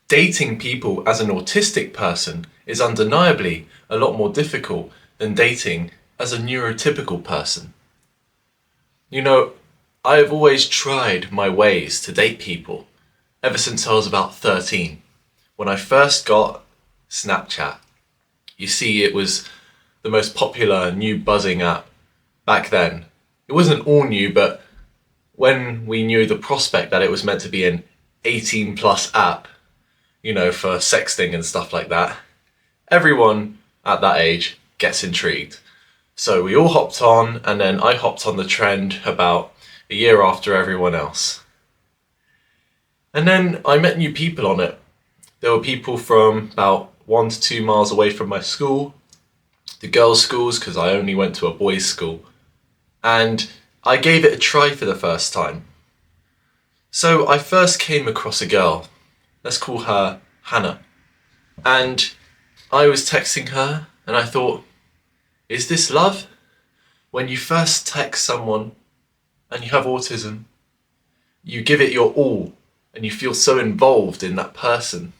Dating people as an autistic person is undeniably a lot more difficult than dating as a neurotypical person. You know, I have always tried my ways to date people ever since I was about 13, when I first got Snapchat. You see, it was the most popular new buzzing app back then. It wasn't all new, but when we knew the prospect that it was meant to be an 18 plus app, for sexting and stuff like that, everyone at that age gets intrigued. So we all hopped on, and then I hopped on the trend about a year after everyone else. And then I met new people on it. There were people from about 1 to 2 miles away from my school, the girls' schools, because I only went to a boys' school. And I gave it a try for the first time. So I first came across a girl, let's call her Hannah. And I was texting her and I thought, is this love? When you first text someone and you have autism, you give it your all and you feel so involved in that person,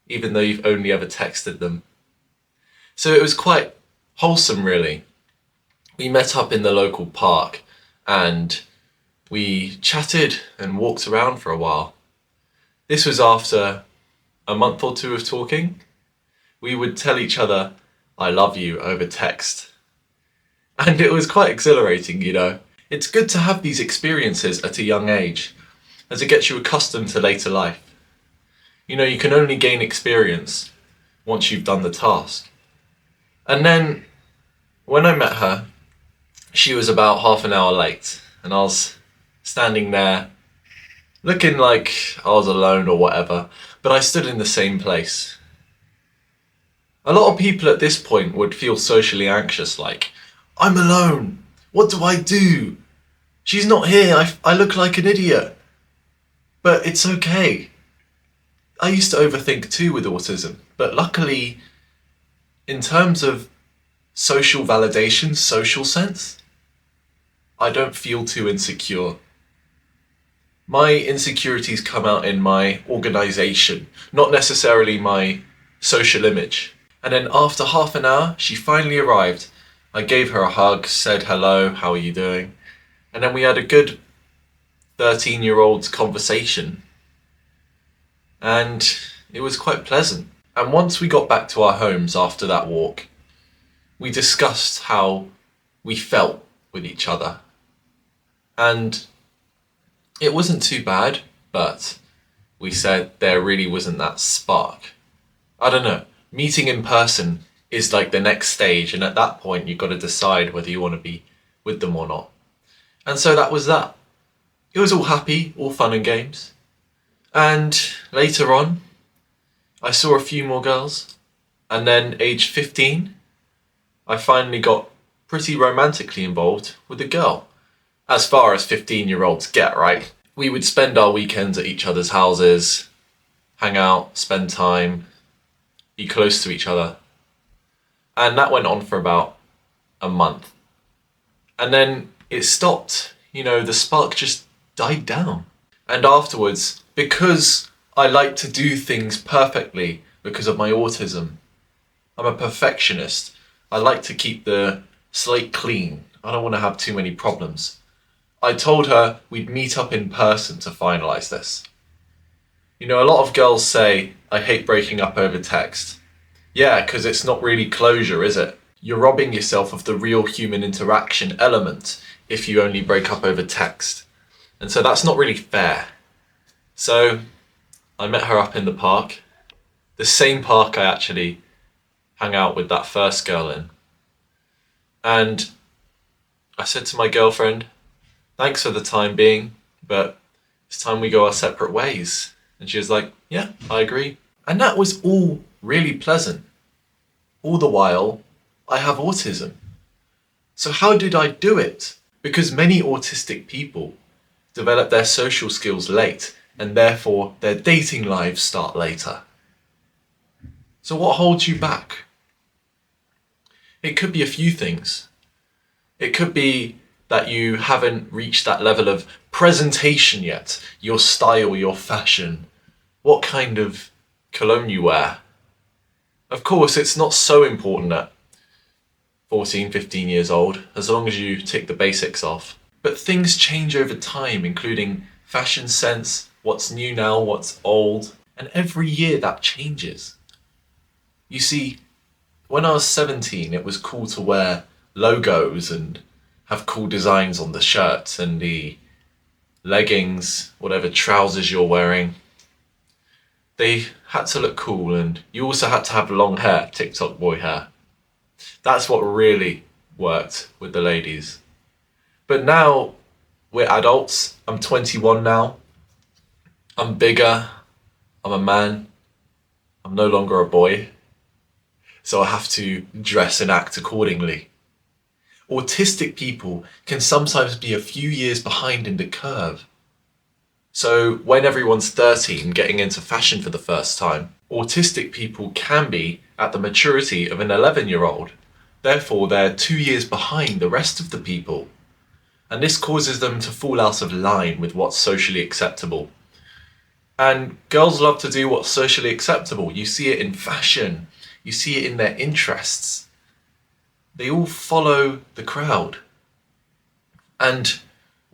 even though you've only ever texted them. So it was quite wholesome, really. We met up in the local park and we chatted and walked around for a while. This was after a month or two of talking. We would tell each other, I love you, over text. And it was quite exhilarating, It's good to have these experiences at a young age, as it gets you accustomed to later life. You can only gain experience once you've done the task. And then, when I met her, she was about half an hour late, and I was standing there looking like I was alone or whatever, but I stood in the same place. A lot of people at this point would feel socially anxious, like, I'm alone, what do I do? She's not here, I look like an idiot. But it's okay. I used to overthink too with autism, but luckily, in terms of social validation, social sense, I don't feel too insecure. My insecurities come out in my organisation, not necessarily my social image. And then after half an hour, she finally arrived. I gave her a hug, said hello, how are you doing? And then we had a good 13-year-old's conversation. And it was quite pleasant. And once we got back to our homes after that walk, we discussed how we felt with each other. And it wasn't too bad, but we said there really wasn't that spark. I don't know, meeting in person is like the next stage, and at that point you've got to decide whether you want to be with them or not. And so that was that. It was all happy, all fun and games. And later on, I saw a few more girls, and then age 15, I finally got pretty romantically involved with a girl. As far as 15-year-olds get, right? We would spend our weekends at each other's houses, hang out, spend time, be close to each other. And that went on for about a month. And then it stopped, the spark just died down. And afterwards, because I like to do things perfectly because of my autism, I'm a perfectionist. I like to keep the slate clean. I don't want to have too many problems. I told her we'd meet up in person to finalise this. A lot of girls say, I hate breaking up over text. Yeah, because it's not really closure, is it? You're robbing yourself of the real human interaction element if you only break up over text. And so that's not really fair. So I met her up in the park, the same park I actually hung out with that first girl in. And I said to my girlfriend, thanks for the time being, but it's time we go our separate ways. And she was like, yeah, I agree. And that was all really pleasant. All the while, I have autism. So how did I do it? Because many autistic people develop their social skills late, and therefore their dating lives start later. So what holds you back? It could be a few things. It could be that you haven't reached that level of presentation yet, your style, your fashion, what kind of cologne you wear. Of course, it's not so important at 14, 15 years old, as long as you tick the basics off. But things change over time, including fashion sense, what's new now, what's old, and every year that changes. You see, when I was 17, it was cool to wear logos and have cool designs on the shirts and the leggings, whatever trousers you're wearing. They had to look cool, and you also had to have long hair, TikTok boy hair. That's what really worked with the ladies. But now we're adults. I'm 21 now. I'm bigger. I'm a man. I'm no longer a boy. So I have to dress and act accordingly. Autistic people can sometimes be a few years behind in the curve. So when everyone's 13 getting into fashion for the first time, autistic people can be at the maturity of an 11-year-old. Therefore, they're 2 years behind the rest of the people. And this causes them to fall out of line with what's socially acceptable. And girls love to do what's socially acceptable. You see it in fashion. You see it in their interests. They all follow the crowd. And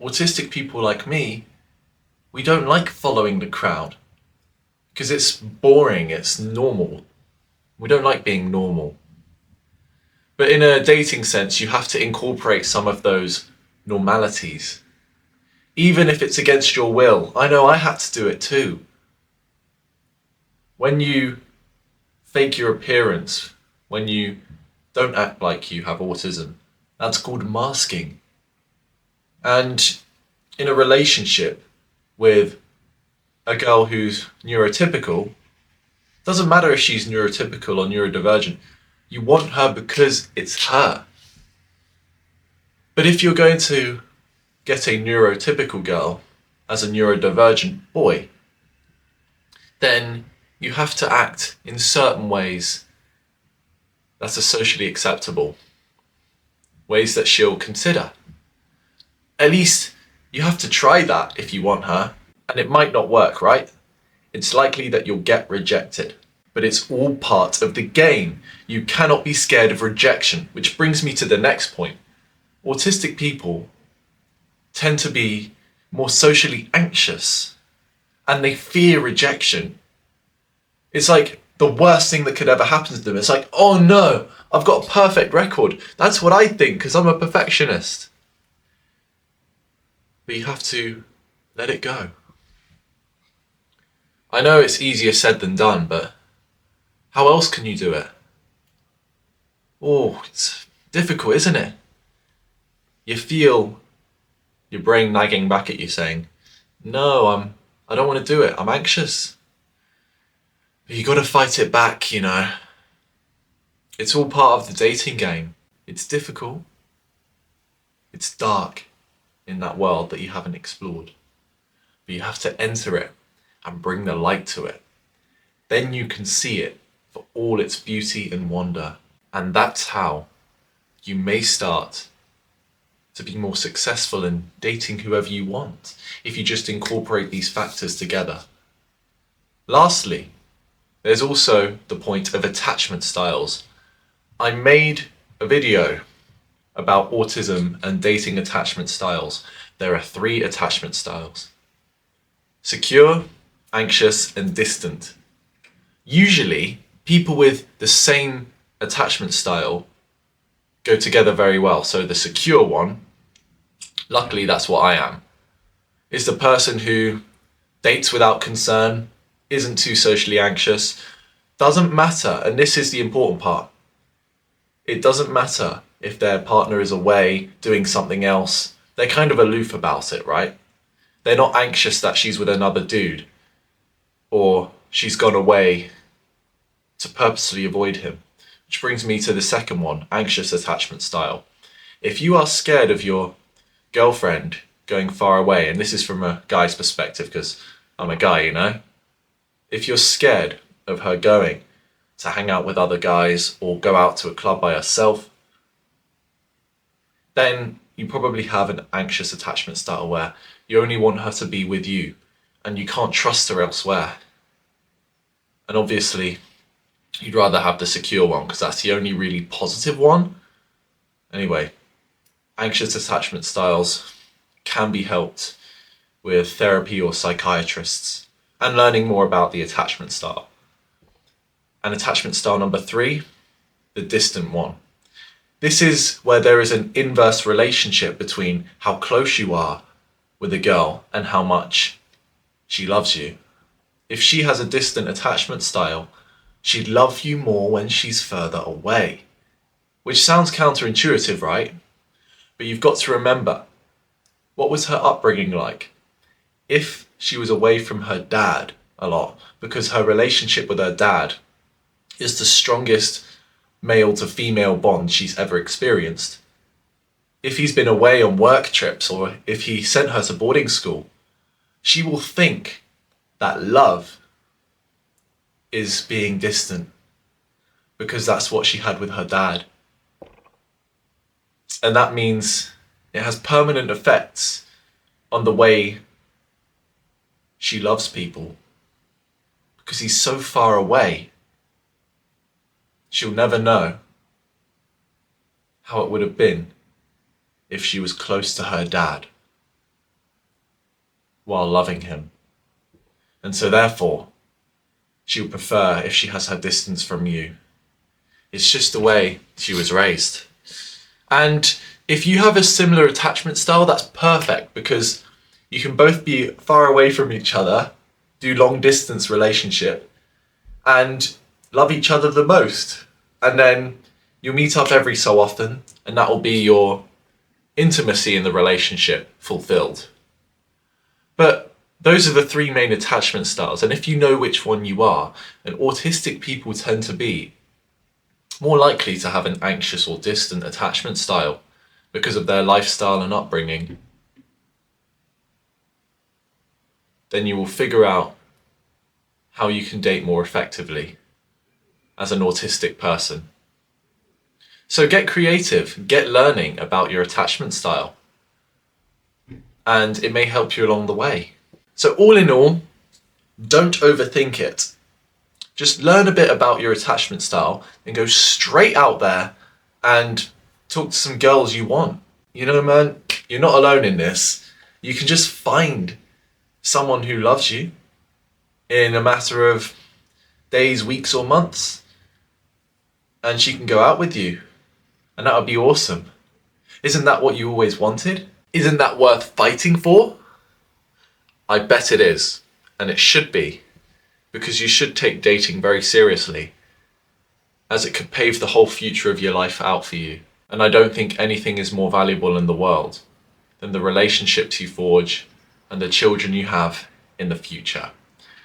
autistic people like me, we don't like following the crowd because it's boring, it's normal. We don't like being normal. But in a dating sense, you have to incorporate some of those normalities. Even if it's against your will. I know I had to do it too. When you fake your appearance, when you don't act like you have autism, that's called masking. And in a relationship with a girl who's neurotypical, doesn't matter if she's neurotypical or neurodivergent, you want her because it's her. But if you're going to get a neurotypical girl as a neurodivergent boy, then you have to act in certain ways that are socially acceptable, ways that she'll consider. At least you have to try that if you want her, and it might not work, right? It's likely that you'll get rejected, but it's all part of the game. You cannot be scared of rejection, which brings me to the next point. Autistic people tend to be more socially anxious, and they fear rejection. It's like the worst thing that could ever happen to them. It's like, oh no, I've got a perfect record. That's what I think because I'm a perfectionist. But you have to let it go. I know it's easier said than done, but how else can you do it? Oh, it's difficult, isn't it? You feel your brain nagging back at you saying, no, I don't want to do it. I'm anxious. But you got to fight it back, you know. It's all part of the dating game. It's difficult. It's dark in that world that you haven't explored. But you have to enter it and bring the light to it. Then you can see it for all its beauty and wonder. And that's how you may start to be more successful in dating whoever you want, if you just incorporate these factors together. Lastly, there's also the point of attachment styles. I made a video about autism and dating attachment styles. There are 3 attachment styles: secure, anxious, and distant. Usually, people with the same attachment style go together very well. So the secure one, luckily that's what I am, is the person who dates without concern, isn't too socially anxious, doesn't matter, and this is the important part, it doesn't matter if their partner is away doing something else, they're kind of aloof about it, right? They're not anxious that she's with another dude, or she's gone away to purposely avoid him. Which brings me to the second one, anxious attachment style. If you are scared of your girlfriend going far away, and this is from a guy's perspective because I'm a guy, you know? If you're scared of her going to hang out with other guys or go out to a club by herself, then you probably have an anxious attachment style where you only want her to be with you and you can't trust her elsewhere. And obviously, you'd rather have the secure one because that's the only really positive one. Anyway, anxious attachment styles can be helped with therapy or psychiatrists and learning more about the attachment style. And attachment style number 3, the distant one. This is where there is an inverse relationship between how close you are with a girl and how much she loves you. If she has a distant attachment style, she'd love you more when she's further away. Which sounds counterintuitive, right? But you've got to remember, what was her upbringing like? If she was away from her dad a lot, because her relationship with her dad is the strongest male to female bond she's ever experienced. If he's been away on work trips or if he sent her to boarding school, she will think that love is being distant because that's what she had with her dad. And that means it has permanent effects on the way she loves people because he's so far away. She'll never know how it would have been if she was close to her dad while loving him. And so therefore, she would prefer if she has her distance from you. It's just the way she was raised. And if you have a similar attachment style, that's perfect because you can both be far away from each other, do long distance relationship, and love each other the most. And then you'll meet up every so often, and that will be your intimacy in the relationship fulfilled. But those are the 3 main attachment styles. And if you know which one you are, and autistic people tend to be more likely to have an anxious or distant attachment style because of their lifestyle and upbringing, then you will figure out how you can date more effectively as an autistic person. So get creative, get learning about your attachment style, and it may help you along the way. So all in all, don't overthink it. Just learn a bit about your attachment style and go straight out there and talk to some girls you want. You know, man, you're not alone in this. You can just find someone who loves you in a matter of days, weeks, or months. And she can go out with you. And that would be awesome. Isn't that what you always wanted? Isn't that worth fighting for? I bet it is. And it should be. Because you should take dating very seriously, as it could pave the whole future of your life out for you. And I don't think anything is more valuable in the world than the relationships you forge and the children you have in the future.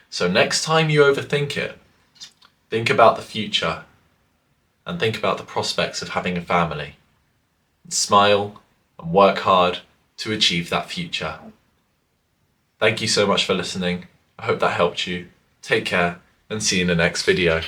So next time you overthink it, think about the future and think about the prospects of having a family. And smile and work hard to achieve that future. Thank you so much for listening. I hope that helped you. Take care and see you in the next video.